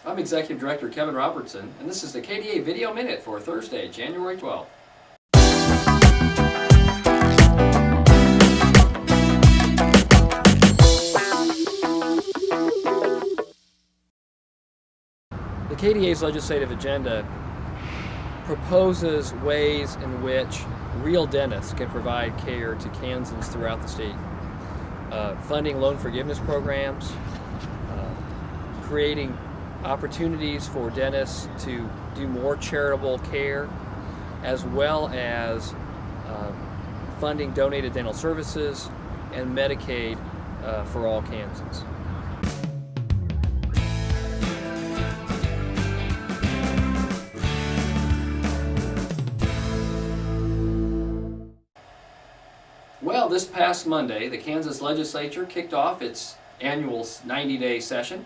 I'm Executive Director Kevin Robertson, and this is the KDA Video Minute for Thursday, January 12th. The KDA's legislative agenda proposes ways in which real dentists can provide care to Kansans throughout the state. Funding loan forgiveness programs, creating opportunities for dentists to do more charitable care, as well as funding donated dental services and Medicaid for all Kansans. Well, this past Monday, the Kansas legislature kicked off its annual 90-day session.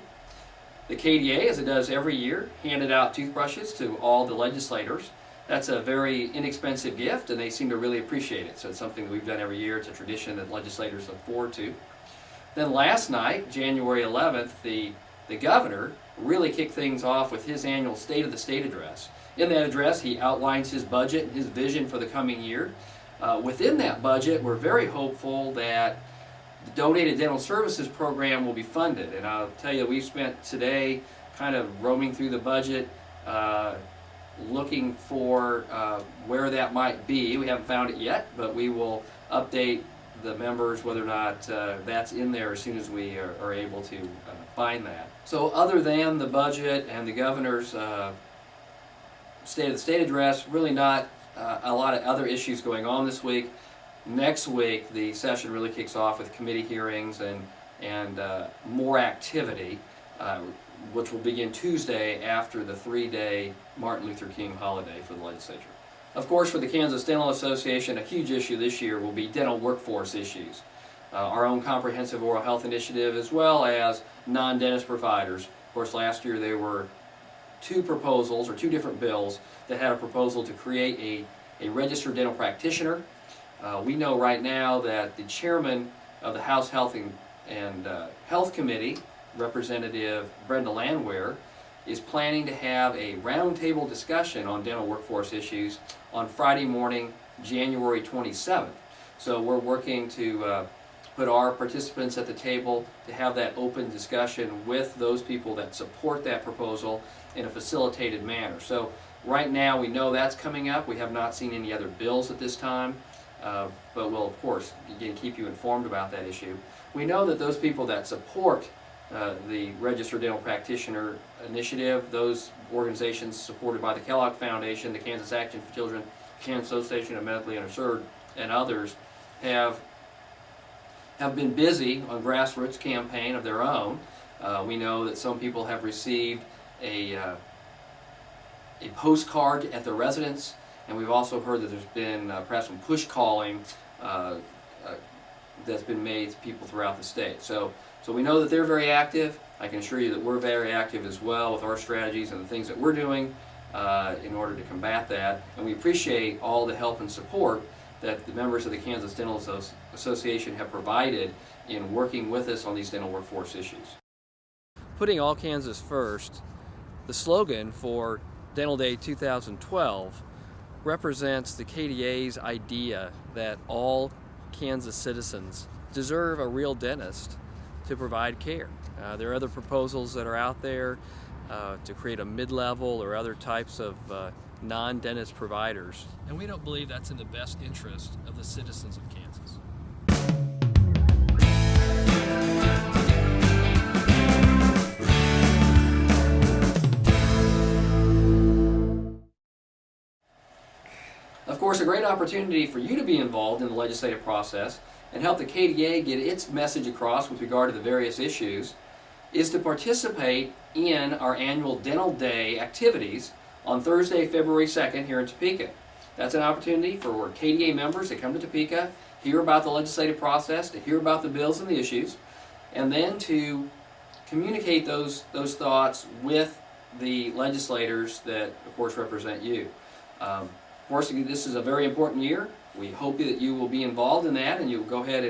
The KDA, as it does every year, handed out toothbrushes to all the legislators. That's a very inexpensive gift, and they seem to really appreciate it. So it's something that we've done every year. It's a tradition that legislators look forward to. Then last night, January 11th, the governor really kicked things off with his annual State of the State address. In that address, he outlines his budget, his vision for the coming year. Within that budget, we're very hopeful that the donated dental services program will be funded. And I'll tell you, we've spent today kind of roaming through the budget, looking for where that might be. We haven't found it yet, but we will update the members whether or not that's in there as soon as we are able to find that. So other than the budget and the governor's State of the State address, really not a lot of other issues going on this week. Next week, the session really kicks off with committee hearings and more activity, which will begin Tuesday after the 3-day Martin Luther King holiday for the legislature. Of course, for the Kansas Dental Association, a huge issue this year will be dental workforce issues. Our own comprehensive oral health initiative, as well as non-dentist providers. Of course, last year there were two different bills that had a proposal to create a registered dental practitioner. We know right now that the chairman of the House Health and Health Committee, Representative Brenda Landwehr, is planning to have a roundtable discussion on dental workforce issues on Friday morning, January 27th. So we're working to put our participants at the table to have that open discussion with those people that support that proposal in a facilitated manner. So right now we know that's coming up. We have not seen any other bills at this time, but we'll of course again keep you informed about that issue. We know that those people that support the Registered Dental Practitioner Initiative, those organizations supported by the Kellogg Foundation, the Kansas Action for Children, Kansas Association of Medically Underserved, and others, have been busy on grassroots campaign of their own. We know that some people have received a postcard at their residence, and we've also heard that there's been perhaps some push calling that's been made to people throughout the state. So we know that they're very active. I can assure you that we're very active as well with our strategies and the things that we're doing in order to combat that. And we appreciate all the help and support that the members of the Kansas Dental Association have provided in working with us on these dental workforce issues. Putting all Kansas first, the slogan for Dental Day 2012 represents the KDA's idea that all Kansas citizens deserve a real dentist to provide care. There are other proposals that are out there to create a mid-level or other types of non-dentist providers, and we don't believe that's in the best interest of the citizens of Kansas. Of course, a great opportunity for you to be involved in the legislative process and help the KDA get its message across with regard to the various issues is to participate in our annual Dental Day activities on Thursday, February 2nd here in Topeka. That's an opportunity for KDA members to come to Topeka, hear about the legislative process, to hear about the bills and the issues, and then to communicate those thoughts with the legislators that, of course, represent you. Of course, this is a very important year. We hope that you will be involved in that and you'll go ahead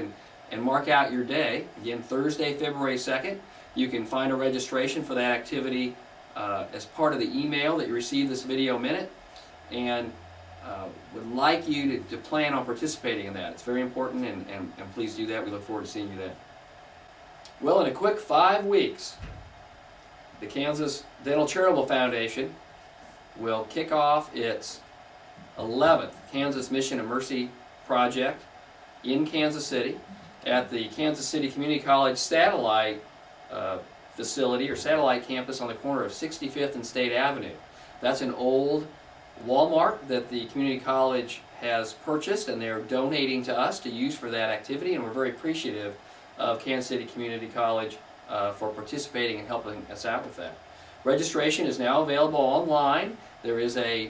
and mark out your day. Again, Thursday, February 2nd. You can find a registration for that activity as part of the email that you received this video minute, and would like you to plan on participating in that. It's very important, and please do that. We look forward to seeing you then. Well, in a quick 5 weeks, the Kansas Dental Charitable Foundation will kick off its 11th Kansas Mission and Mercy Project in Kansas City at the Kansas City Community College satellite facility or satellite campus on the corner of 65th and State Avenue. That's an old Walmart that the community college has purchased, and they're donating to us to use for that activity, and we're very appreciative of Kansas City Community College for participating and helping us out with that. Registration is now available online. There is a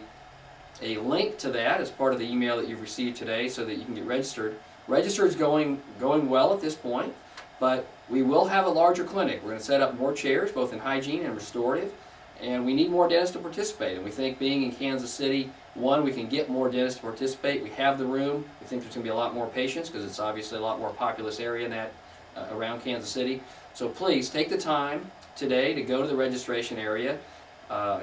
link to that as part of the email that you've received today so that you can get registered. Register is going well at this point, but we will have a larger clinic. We're going to set up more chairs, both in hygiene and restorative, and we need more dentists to participate. And we think being in Kansas City, one, we can get more dentists to participate. We have the room. We think there's going to be a lot more patients because it's obviously a lot more populous area in that around Kansas City. So please take the time today to go to the registration area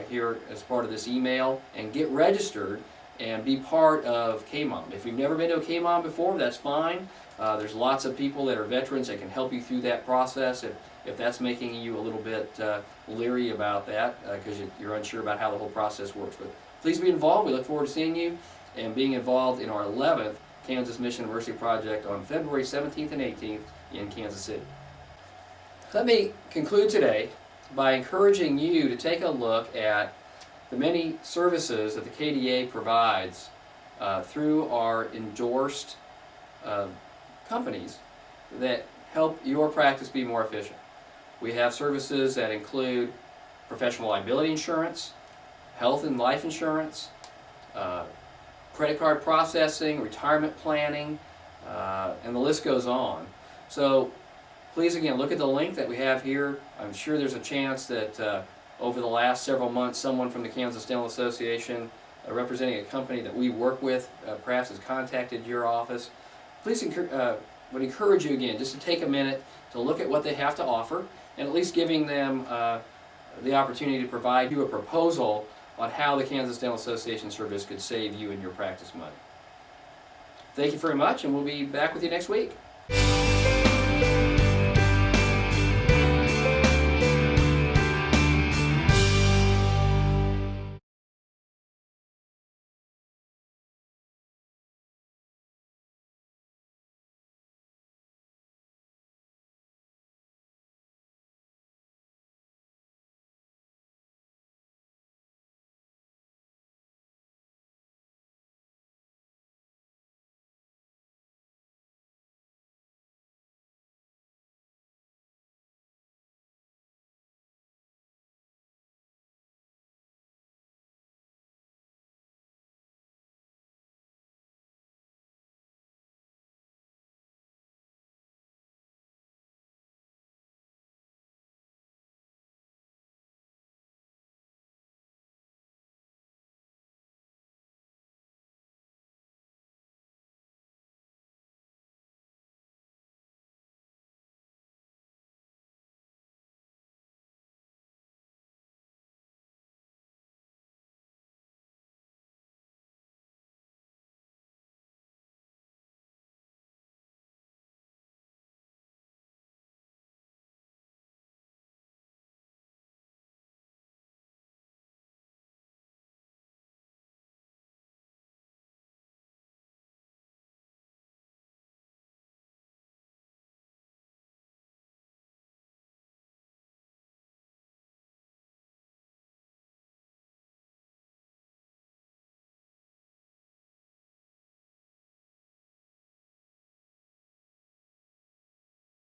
here as part of this email and get registered and be part of KMOM. If you've never been to a KMOM before, that's fine. There's lots of people that are veterans that can help you through that process if that's making you a little bit leery about that because you're unsure about how the whole process works. But please be involved. We look forward to seeing you and being involved in our 11th Kansas Mission and Mercy Project on February 17th and 18th in Kansas City. Let me conclude today by encouraging you to take a look at the many services that the KDA provides through our endorsed companies that help your practice be more efficient. We have services that include professional liability insurance, health and life insurance, credit card processing, retirement planning, and the list goes on. So please, again, look at the link that we have here. I'm sure there's a chance that over the last several months, someone from the Kansas Dental Association representing a company that we work with perhaps has contacted your office. Please would encourage you again just to take a minute to look at what they have to offer and at least giving them the opportunity to provide you a proposal on how the Kansas Dental Association service could save you and your practice money. Thank you very much, and we'll be back with you next week.